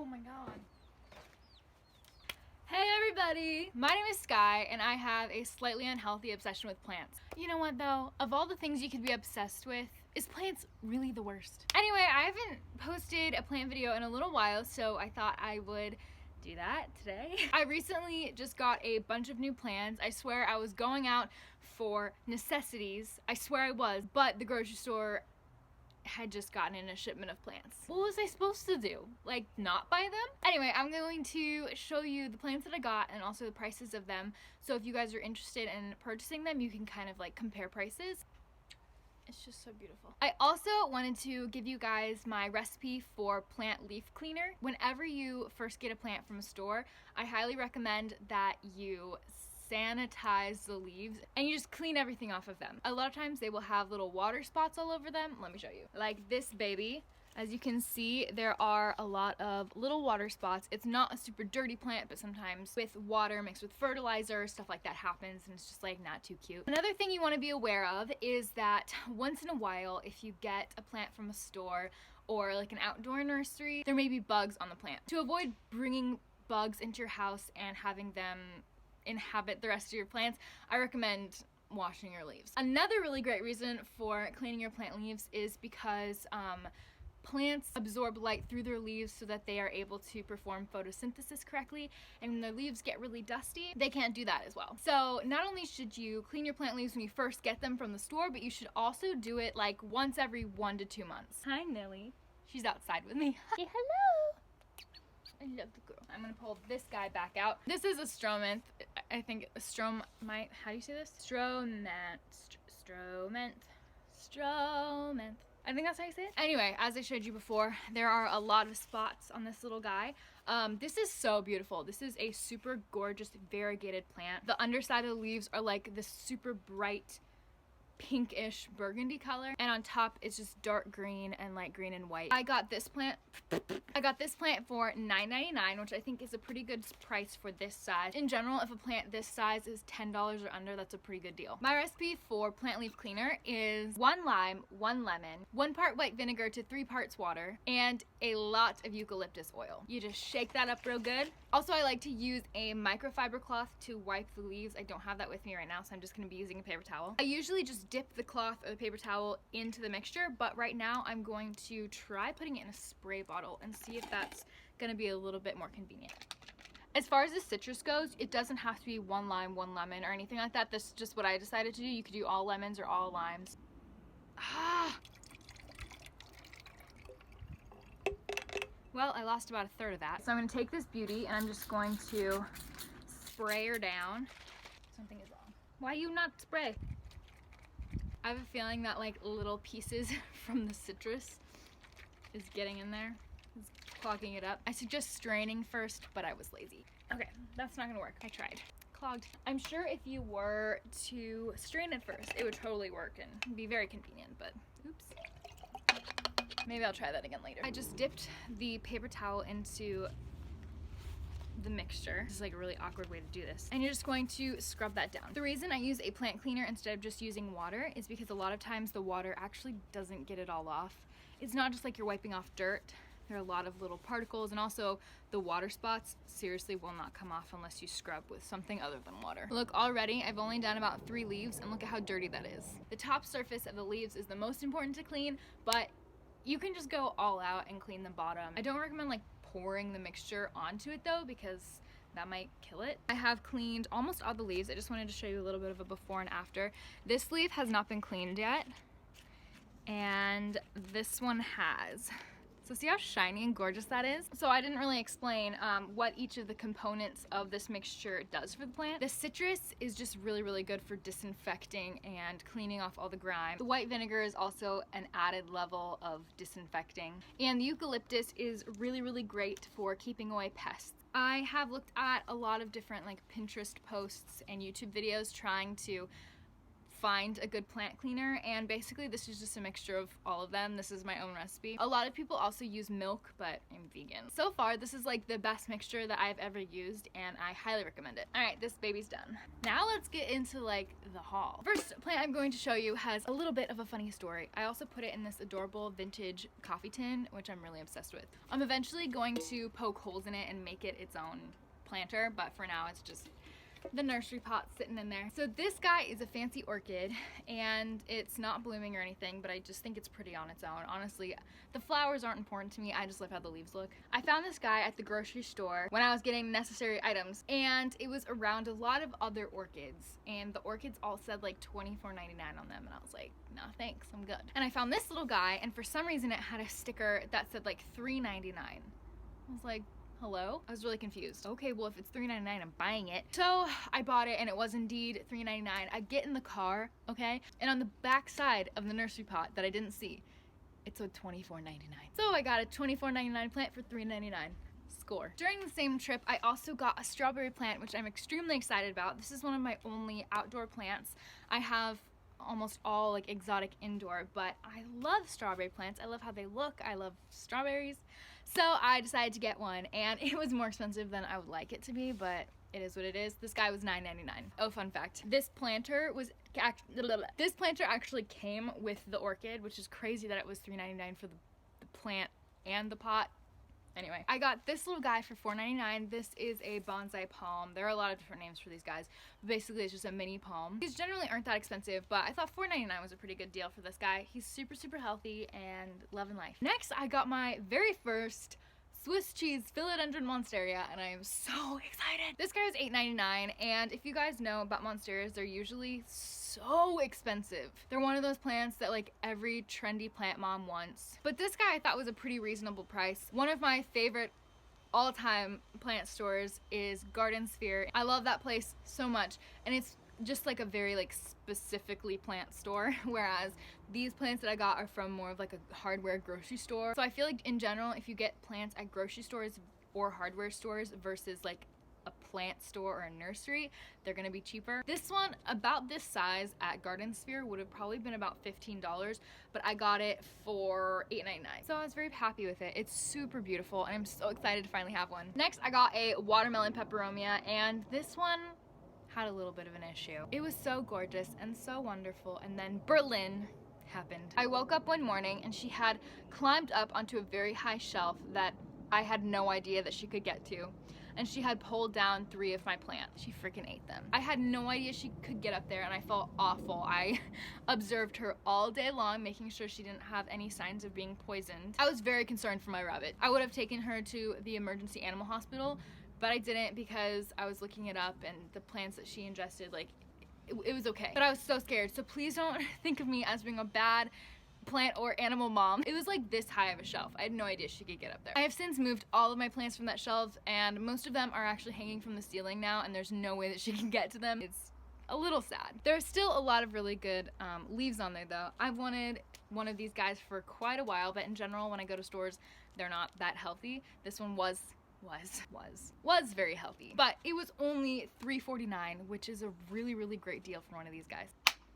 Oh my god. Hey everybody! My name is Sky and I have a slightly unhealthy obsession with plants. You know what though? Of all the things you could be obsessed with, is plants really the worst? Anyway, I haven't posted a plant video in a little while, so I thought I would do that today. I recently just got a bunch of new plants. I swear I was going out for necessities. I swear I was, but the grocery store had just gotten in a shipment of plants. What was I supposed to do? Like, not buy them? Anyway, I'm going to show you the plants that I got and also the prices of them. So if you guys are interested in purchasing them, you can kind of like compare prices. It's just so beautiful. I also wanted to give you guys my recipe for plant leaf cleaner. Whenever you first get a plant from a store, I highly recommend that you sanitize the leaves and you just clean everything off of them. A lot of times they will have little water spots all over them. Let me show you. Like this baby. As you can see, there are a lot of little water spots. It's not a super dirty plant, but sometimes with water mixed with fertilizer, stuff like that happens and it's just like not too cute. Another thing you want to be aware of is that once in a while, if you get a plant from a store or like an outdoor nursery, there may be bugs on the plant. To avoid bringing bugs into your house and having them inhabit the rest of your plants, I recommend washing your leaves. Another really great reason for cleaning your plant leaves is because plants absorb light through their leaves so that they are able to perform photosynthesis correctly, and when their leaves get really dusty, they can't do that as well. So not only should you clean your plant leaves when you first get them from the store, but you should also do it like once every 1 to 2 months. Hi Nelly. She's outside with me. Say hello. I love the girl. I'm gonna pull this guy back out. This is a stromanth. I think a how do you say this? Stromanth. I think that's how you say it. Anyway, as I showed you before, there are a lot of spots on this little guy. This is so beautiful. This is a super gorgeous variegated plant. The underside of the leaves are like this super bright pinkish burgundy color, and on top it's just dark green and light green and white. I got this plant for $9.99, which I think is a pretty good price for this size. In general, if a plant this size is $10 or under, that's a pretty good deal. My recipe for plant leaf cleaner is 1 lime, 1 lemon, 1 part white vinegar to 3 parts water, and a lot of eucalyptus oil. You just shake that up real good. Also, I like to use a microfiber cloth to wipe the leaves. I don't have that with me right now, so I'm just gonna be using a paper towel. I usually just dip the cloth or the paper towel into the mixture, but right now I'm going to try putting it in a spray bottle and see if that's gonna be a little bit more convenient. As far as the citrus goes, it doesn't have to be 1 lime, 1 lemon or anything like that. This is just what I decided to do. You could do all lemons or all limes. Well, I lost about 1/3 of that. So I'm gonna take this beauty and I'm just going to spray her down. Something is wrong. Why you not spray? I have a feeling that like little pieces from the citrus is getting in there. It's clogging it up. I suggest straining first, but I was lazy. Okay, that's not gonna work. I tried. Clogged. I'm sure if you were to strain it first, it would totally work and be very convenient, but oops. Maybe I'll try that again later. I just dipped the paper towel into the mixture. This is like a really awkward way to do this. And you're just going to scrub that down. The reason I use a plant cleaner instead of just using water is because a lot of times the water actually doesn't get it all off. It's not just like you're wiping off dirt. There are a lot of little particles, and also the water spots seriously will not come off unless you scrub with something other than water. Look, already I've only done about 3 leaves and look at how dirty that is. The top surface of the leaves is the most important to clean, but you can just go all out and clean the bottom. I don't recommend like pouring the mixture onto it though, because that might kill it. I have cleaned almost all the leaves. I just wanted to show you a little bit of a before and after. This leaf has not been cleaned yet, and this one has. So see how shiny and gorgeous that is? So I didn't really explain what each of the components of this mixture does for the plant. The citrus is just really, really good for disinfecting and cleaning off all the grime. The white vinegar is also an added level of disinfecting. And the eucalyptus is really, really great for keeping away pests. I have looked at a lot of different like Pinterest posts and YouTube videos trying to find a good plant cleaner, and basically this is just a mixture of all of them. This is my own recipe. A lot of people also use milk, but I'm vegan. So far, this is like the best mixture that I've ever used, and I highly recommend it. All right, this baby's done. Now let's get into like the haul. First plant I'm going to show you has a little bit of a funny story. I also put it in this adorable vintage coffee tin, which I'm really obsessed with. I'm eventually going to poke holes in it and make it its own planter, but for now it's just the nursery pot sitting in there. So this guy is a fancy orchid, and it's not blooming or anything, but I just think it's pretty on its own. Honestly, the flowers aren't important to me. I just love how the leaves look. I found this guy at the grocery store when I was getting necessary items, and it was around a lot of other orchids, and the orchids all said like $24.99 on them, and I was like, no thanks, I'm good. And I found this little guy, and for some reason it had a sticker that said like $3.99. I was like, hello? I was really confused. Okay, well if it's $3.99, I'm buying it. So I bought it, and it was indeed $3.99. I get in the car, okay, and on the back side of the nursery pot that I didn't see, it said $24.99. So I got a $24.99 plant for $3.99. Score. During the same trip, I also got a strawberry plant, which I'm extremely excited about. This is one of my only outdoor plants. I have almost all like exotic indoor, but I love strawberry plants. I love how they look. I love strawberries. So I decided to get one, and it was more expensive than I would like it to be, but it is what it is. This guy was $9.99. Oh, fun fact. This planter actually came with the orchid, which is crazy that it was $3.99 for the plant and the pot. Anyway, I got this little guy for $4.99. This is a bonsai palm. There are a lot of different names for these guys. Basically, it's just a mini palm. These generally aren't that expensive, but I thought $4.99 was a pretty good deal for this guy. He's super, super healthy and loving life. Next, I got my very first Swiss cheese philodendron monstera, and I am so excited. This guy was $8.99, and if you guys know about monsteras, they're usually so expensive. They're one of those plants that like every trendy plant mom wants. But this guy I thought was a pretty reasonable price. One of my favorite all-time plant stores is Garden Sphere. I love that place so much, and it's just like a very like specifically plant store, whereas these plants that I got are from more of like a hardware grocery store. So I feel like in general, if you get plants at grocery stores or hardware stores versus like a plant store or a nursery, they're gonna be cheaper. This one, about this size at Garden Sphere, would have probably been about $15, but I got it for $8.99. So I was very happy with it. It's super beautiful, and I'm so excited to finally have one. Next, I got a watermelon peperomia, and this one had a little bit of an issue. It was so gorgeous and so wonderful, and then Berlin happened. I woke up one morning and she had climbed up onto a very high shelf that I had no idea that she could get to, and she had pulled down 3 of my plants. She freaking ate them. I had no idea she could get up there, and I felt awful. I observed her all day long, making sure she didn't have any signs of being poisoned. I was very concerned for my rabbit. I would have taken her to the emergency animal hospital, but I didn't because I was looking it up, and the plants that she ingested, like, it was okay. But I was so scared, so please don't think of me as being a bad plant or animal mom. It was like this high of a shelf. I had no idea she could get up there. I have since moved all of my plants from that shelf, and most of them are actually hanging from the ceiling now, and there's no way that she can get to them. It's a little sad. There's still a lot of really good leaves on there though. I've wanted one of these guys for quite a while, but in general when I go to stores, they're not that healthy. This one was very healthy, but it was only $3.49, which is a really, really great deal for one of these guys.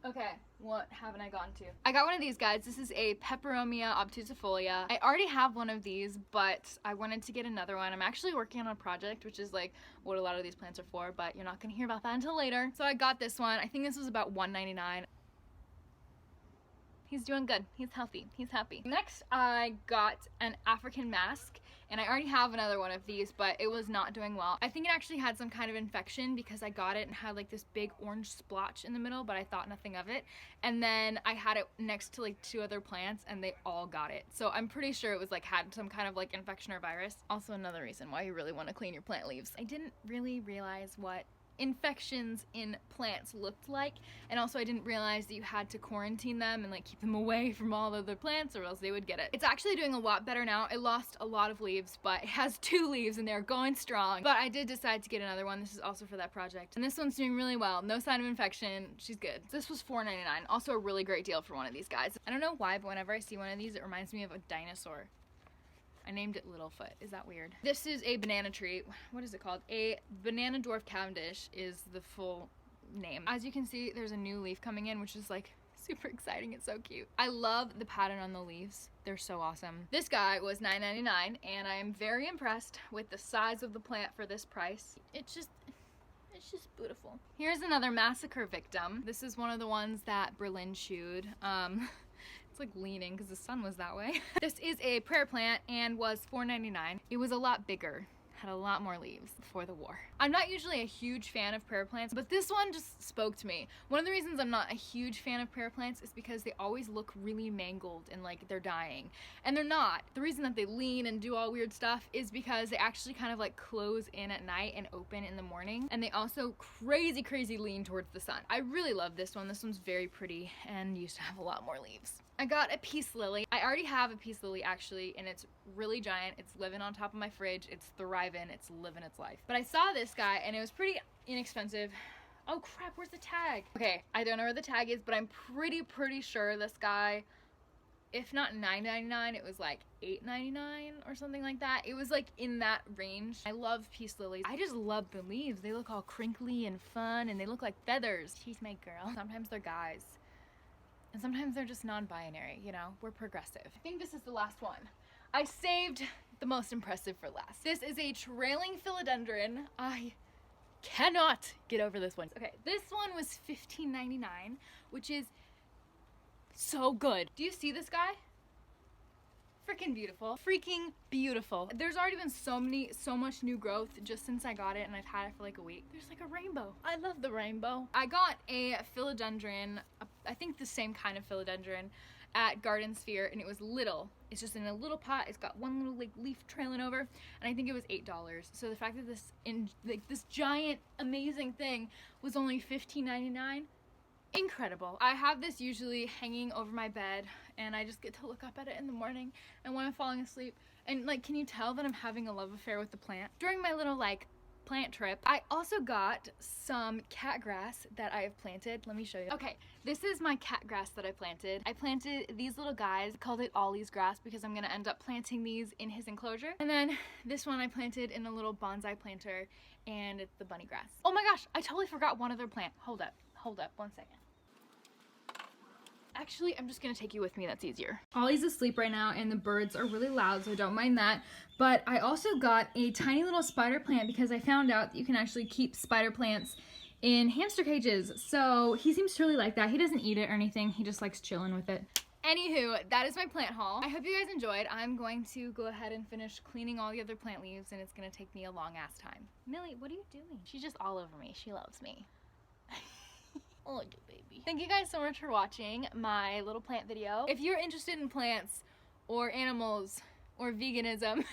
Okay, what haven't I gotten to? I got one of these guys. This is a Peperomia obtusifolia. I already have one of these, but I wanted to get another one. I'm actually working on a project, which is like what a lot of these plants are for, but you're not gonna hear about that until later. So I got this one. I think this was about $1.99. He's doing good. He's healthy. He's happy. Next, I got an African mask, and I already have another one of these, but it was not doing well. I think it actually had some kind of infection because I got it and had like this big orange splotch in the middle, but I thought nothing of it. And then I had it next to like 2 other plants, and they all got it. So I'm pretty sure it was like had some kind of like infection or virus. Also another reason why you really want to clean your plant leaves. I didn't really realize what infections in plants looked like, and also I didn't realize that you had to quarantine them and like keep them away from all other plants or else they would get it. It's actually doing a lot better now. It lost a lot of leaves, but it has 2 leaves and they're going strong. But I did decide to get another one. This is also for that project, and this one's doing really well. No sign of infection. She's good. This was $4.99. Also a really great deal for one of these guys. I don't know why, but whenever I see one of these, it reminds me of a dinosaur. I named it Littlefoot. Is that weird? This is a banana tree. What is it called? A banana dwarf Cavendish is the full name. As you can see, there's a new leaf coming in, which is like super exciting. It's so cute. I love the pattern on the leaves. They're so awesome. This guy was $9.99 and I am very impressed with the size of the plant for this price. It's just beautiful. Here's another massacre victim. This is one of the ones that Berlin chewed. It's like leaning because the sun was that way. This is a prayer plant and was $4.99. It was a lot bigger. Had a lot more leaves before the war. I'm not usually a huge fan of prayer plants, but this one just spoke to me. One of the reasons I'm not a huge fan of prayer plants is because they always look really mangled and like they're dying. And they're not. The reason that they lean and do all weird stuff is because they actually kind of like close in at night and open in the morning. And they also crazy lean towards the sun. I really love this one. This one's very pretty and used to have a lot more leaves. I got a peace lily. I already have a peace lily actually, and it's really giant. It's living on top of my fridge. It's thriving. It's living its life. But I saw this guy and it was pretty inexpensive. Oh crap, where's the tag? Okay, I don't know where the tag is, but I'm pretty sure this guy, if not $9.99, it was like $8.99 or something like that. It was like in that range. I love peace lilies. I just love the leaves. They look all crinkly and fun and they look like feathers. She's my girl. Sometimes they're guys. And sometimes they're just non-binary, you know? We're progressive. I think this is the last one. I saved the most impressive for last. This is a trailing philodendron. I cannot get over this one. Okay, this one was $15.99, which is so good. Do you see this guy? Freaking beautiful. Freaking beautiful. There's already been so much new growth just since I got it, and I've had it for like a week. There's like a rainbow. I love the rainbow. I got a philodendron, I think the same kind of philodendron, at Garden Sphere, and it was little. It's just in a little pot. It's got one little like leaf trailing over, and I think it was $8. So the fact that this giant amazing thing was only $15.99. Incredible. I have this usually hanging over my bed and I just get to look up at it in the morning and when I'm falling asleep. And like, can you tell that I'm having a love affair with the plant? During my little like plant trip, I also got some cat grass that I have planted. Let me show you. Okay, this is my cat grass that I planted. I planted these little guys, called it Ollie's grass because I'm gonna end up planting these in his enclosure. And then this one I planted in a little bonsai planter and it's the bunny grass. Oh my gosh, I totally forgot one other plant. Hold up 1 second. Actually, I'm just gonna take you with me, that's easier. Ollie's asleep right now and the birds are really loud, so don't mind that. But I also got a tiny little spider plant because I found out that you can actually keep spider plants in hamster cages. So he seems to really like that. He doesn't eat it or anything, he just likes chilling with it. Anywho, that is my plant haul. I hope you guys enjoyed. I'm going to go ahead and finish cleaning all the other plant leaves and it's gonna take me a long ass time. Millie, what are you doing? She's just all over me, she loves me. Oh, baby. Thank you guys so much for watching my little plant video. If you're interested in plants or animals or veganism,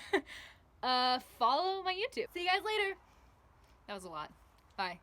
follow my YouTube. See you guys later. That was a lot. Bye.